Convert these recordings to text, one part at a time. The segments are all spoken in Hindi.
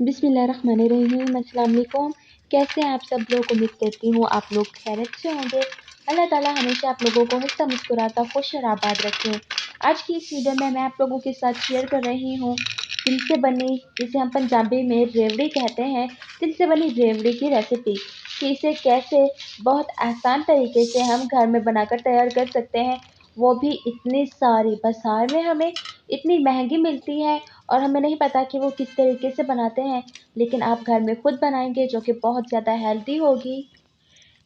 बिस्मिल्लाहिर्रहमानिर्रहीम। अस्सलाम वालेकुम। कैसे हैं आप सब लोग? उम्मीद करती हूँ आप लोग खैरियत से होंगे। अल्लाह ताला हमेशा आप लोगों को हंसता मुस्कुराता खुश और आबाद रखें। आज की इस वीडियो में मैं आप लोगों के साथ शेयर कर रही हूँ तिल से बनी, जिसे हम पंजाबी में रेवड़ी कहते हैं, तिल से बनी रेवड़ी की रेसिपी कि इसे कैसे बहुत आसान तरीके से हम घर में बनाकर तैयार कर सकते हैं, वो भी इतनी सारी। बाजार में हमें इतनी महंगी मिलती है और हमें नहीं पता कि वो किस तरीके से बनाते हैं, लेकिन आप घर में खुद बनाएंगे जो कि बहुत ज़्यादा हेल्दी होगी,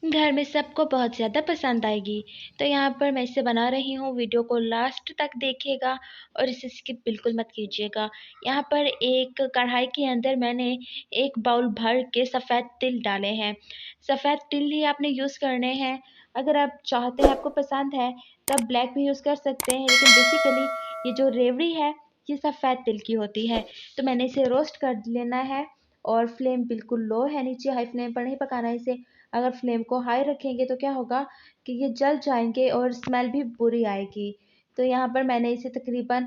घर में सबको बहुत ज़्यादा पसंद आएगी। तो यहाँ पर मैं इसे बना रही हूँ, वीडियो को लास्ट तक देखिएगा और इसे स्किप बिल्कुल मत कीजिएगा। यहाँ पर एक कढ़ाई के अंदर मैंने एक बाउल भर के सफ़ेद तिल डाले हैं। सफ़ेद तिल ही आपने यूज़ करने हैं। अगर आप चाहते हैं, आपको पसंद है, तब ब्लैक भी यूज़ कर सकते हैं, लेकिन बेसिकली ये जो रेवड़ी है ये सफ़ेद तिल की होती है। तो मैंने इसे रोस्ट कर लेना है और फ्लेम बिल्कुल लो है, नीचे हाई फ्लेम पर नहीं पकाना है इसे। अगर फ्लेम को हाई रखेंगे तो क्या होगा कि ये जल जाएंगे और स्मेल भी बुरी आएगी। तो यहाँ पर मैंने इसे तकरीबन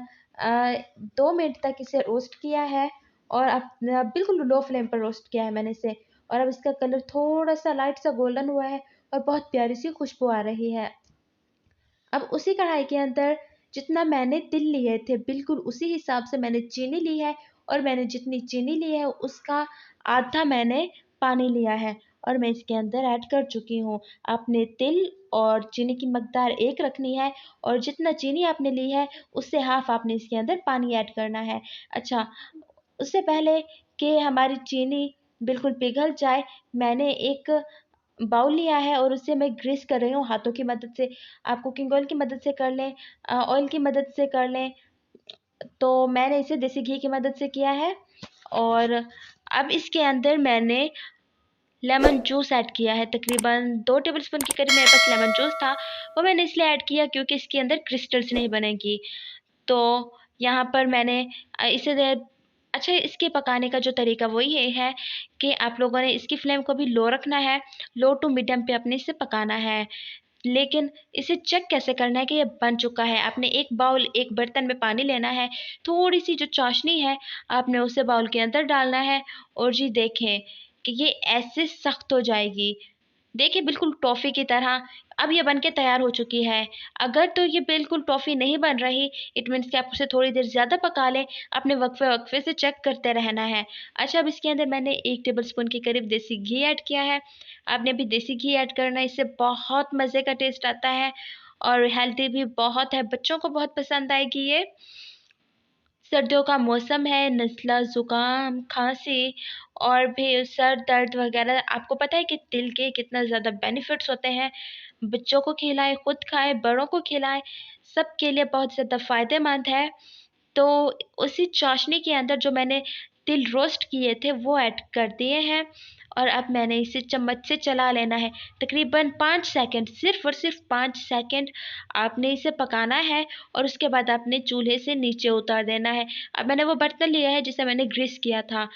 2 मिनट तक इसे रोस्ट किया है और अब बिल्कुल लो फ्लेम पर रोस्ट किया है मैंने इसे। और अब इसका कलर थोड़ा सा लाइट सा गोल्डन हुआ है और बहुत प्यारी सी खुशबू आ रही है। अब उसी कढ़ाई के अंदर जितना मैंने तिल लिए थे, बिल्कुल उसी हिसाब से मैंने चीनी ली है और मैंने जितनी चीनी ली है उसका आधा मैंने पानी लिया है और मैं इसके अंदर ऐड कर चुकी हूँ। आपने तिल और चीनी की मकदार एक रखनी है और जितना चीनी आपने ली है उससे हाफ आपने इसके अंदर पानी ऐड करना है। अच्छा, उससे पहले कि हमारी चीनी बिल्कुल पिघल जाए, मैंने एक बाउल लिया है और उससे मैं ग्रीस कर रही हूँ हाथों की मदद से। आप कुकिंग ऑयल की मदद से कर लें, ऑयल की मदद से कर लें। तो मैंने इसे देसी घी की मदद से किया है और अब इसके अंदर मैंने लेमन जूस ऐड किया है। तकरीबन 2 टेबलस्पून के करीब मेरे पास लेमन जूस था। वो मैंने इसलिए ऐड किया क्योंकि इसके अंदर क्रिस्टल्स नहीं बनेगी। तो यहाँ पर मैंने इसे अच्छा, इसके पकाने का जो तरीका वो ये है कि आप लोगों ने इसकी फ्लेम को भी लो रखना है, लो टू मीडियम पे अपने इसे पकाना है। लेकिन इसे चेक कैसे करना है कि ये बन चुका है? आपने एक बाउल, एक बर्तन में पानी लेना है, थोड़ी सी जो चाशनी है आपने उसे बाउल के अंदर डालना है और जी देखें कि ये ऐसे सख्त हो जाएगी। देखिए बिल्कुल टॉफ़ी की तरह। अब ये बन के तैयार हो चुकी है। अगर तो ये बिल्कुल टॉफ़ी नहीं बन रही, इट मीन्स कि आप उसे थोड़ी देर ज़्यादा पका लें। आपने वक्फे-वक्फे से चेक करते रहना है। अच्छा, अब इसके अंदर मैंने 1 टेबलस्पून के करीब देसी घी ऐड किया है। आपने भी देसी घी ऐड करना है, इससे बहुत मज़े का टेस्ट आता है और हेल्दी भी बहुत है। बच्चों को बहुत पसंद आएगी ये। सर्दियों का मौसम है, नज़ला, ज़ुकाम, खांसी और भी सर दर्द वगैरह, आपको पता है कि तिल के कितना ज़्यादा बेनिफिट्स होते हैं। बच्चों को खिलाएं, खुद खाएं, बड़ों को खिलाएं, सबके लिए बहुत ज़्यादा फ़ायदेमंद है। तो उसी चाशनी के अंदर जो मैंने तिल रोस्ट किए थे वो ऐड कर दिए हैं और अब मैंने इसे चम्मच से चला लेना है। तकरीबन 5 सेकंड, सिर्फ़ और सिर्फ़ 5 सेकंड आपने इसे पकाना है और उसके बाद आपने चूल्हे से नीचे उतार देना है। अब मैंने वो बर्तन लिया है जिसे मैंने ग्रीस किया था,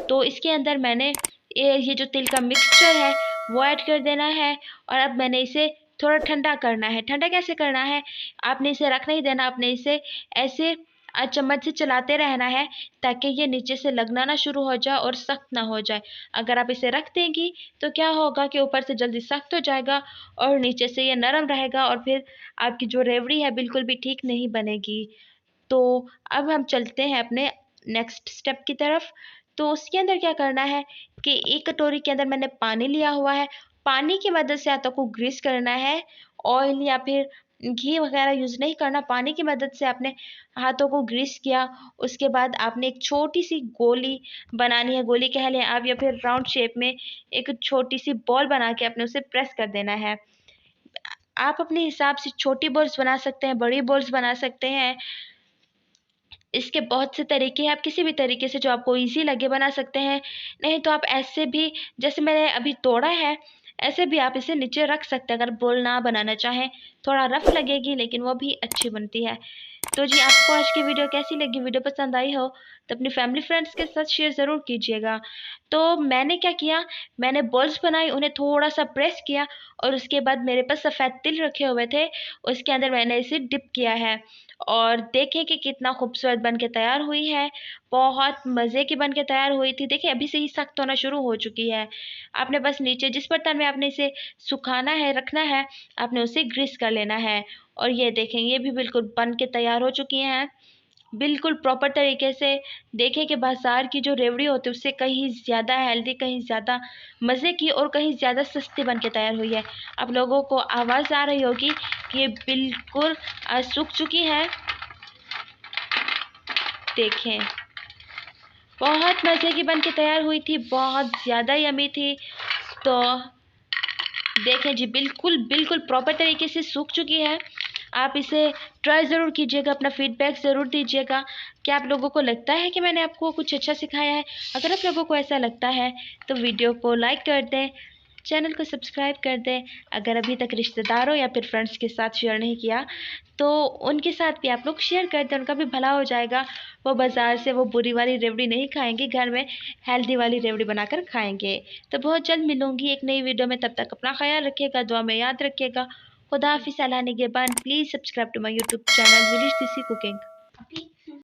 तो इसके अंदर मैंने ये जो तिल का मिक्सचर है वो ऐड कर देना है और अब मैंने इसे थोड़ा ठंडा करना है। ठंडा कैसे करना है? आपने इसे रख नहीं देना, आपने इसे ऐसे चम्मच से चलाते रहना है ताकि ये नीचे से लगना ना शुरू हो जाए और सख्त ना हो जाए। अगर आप इसे रख देंगी तो क्या होगा कि ऊपर से जल्दी सख्त हो जाएगा और नीचे से ये नरम रहेगा और फिर आपकी जो रेवड़ी है बिल्कुल भी ठीक नहीं बनेगी। तो अब हम चलते हैं अपने नेक्स्ट स्टेप की तरफ। तो उसके अंदर क्या करना है कि एक कटोरी के अंदर मैंने पानी लिया हुआ है। पानी की मदद से हाथों को ग्रीस करना है, ऑयल या फिर घी वगैरह यूज़ नहीं करना। पानी की मदद से आपने हाथों को ग्रीस किया, उसके बाद आपने एक छोटी सी गोली बनानी है, गोली कह लें आप, या फिर राउंड शेप में एक छोटी सी बॉल बना के आपने उसे प्रेस कर देना है। आप अपने हिसाब से छोटी बॉल्स बना सकते हैं, बड़ी बॉल्स बना सकते हैं। इसके बहुत से तरीके हैं, आप किसी भी तरीके से जो आपको ईज़ी लगे बना सकते हैं। नहीं तो आप ऐसे भी, जैसे मैंने अभी तोड़ा है, ऐसे भी आप इसे नीचे रख सकते हैं अगर बोल ना बनाना चाहें। थोड़ा रफ़ लगेगी लेकिन वो भी अच्छी बनती है। तो जी, आपको आज की वीडियो कैसी लगी? वीडियो पसंद आई हो तो अपनी फैमिली फ्रेंड्स के साथ शेयर ज़रूर कीजिएगा। तो मैंने क्या किया, मैंने बॉल्स बनाई, उन्हें थोड़ा-सा प्रेस किया और उसके बाद मेरे पास सफ़ेद तिल रखे हुए थे, उसके अंदर मैंने इसे डिप किया है और देखें कि कितना खूबसूरत बन के तैयार हुई है। बहुत मज़े की बन के तैयार हुई थी। देखिए अभी से ही सख्त होना शुरू हो चुकी है। आपने बस नीचे जिस बर्तन में आपने इसे सुखाना है, रखना है, आपने उसे ग्रीस कर लेना है। और ये देखें ये भी बिल्कुल बन के तैयार हो चुकी हैं, बिल्कुल प्रॉपर तरीके से। देखें कि बाजार की जो रेवड़ी होती है उससे कहीं ज़्यादा हेल्दी, कहीं ज़्यादा मज़े की और कहीं ज़्यादा सस्ती बन के तैयार हुई है। आप लोगों को आवाज़ आ रही होगी कि ये बिल्कुल सूख चुकी है। देखें बहुत मज़े की बन के तैयार हुई थी, बहुत ज़्यादा यमी थी। तो देखें जी बिल्कुल बिल्कुल प्रॉपर तरीके से सूख चुकी है। आप इसे ट्राई ज़रूर कीजिएगा, अपना फीडबैक ज़रूर दीजिएगा। क्या आप लोगों को लगता है कि मैंने आपको कुछ अच्छा सिखाया है? अगर आप लोगों को ऐसा लगता है तो वीडियो को लाइक कर दें, चैनल को सब्सक्राइब कर दें। अगर अभी तक रिश्तेदारों या फिर फ्रेंड्स के साथ शेयर नहीं किया तो उनके साथ भी आप लोग शेयर कर दें, उनका भी भला हो जाएगा। वो बाज़ार से वो बुरी वाली रेवड़ी नहीं खाएंगे, घर में हेल्दी वाली रेवड़ी बनाकर खाएंगे। तो बहुत जल्द मिलूंगी एक नई वीडियो में, तब तक अपना ख्याल रखिएगा, दुआ में याद रखिएगा। खुदा हाफिज़। अल्लाह निगहबान। Please subscribe to my YouTube channel विलिश देसी कुकिंग।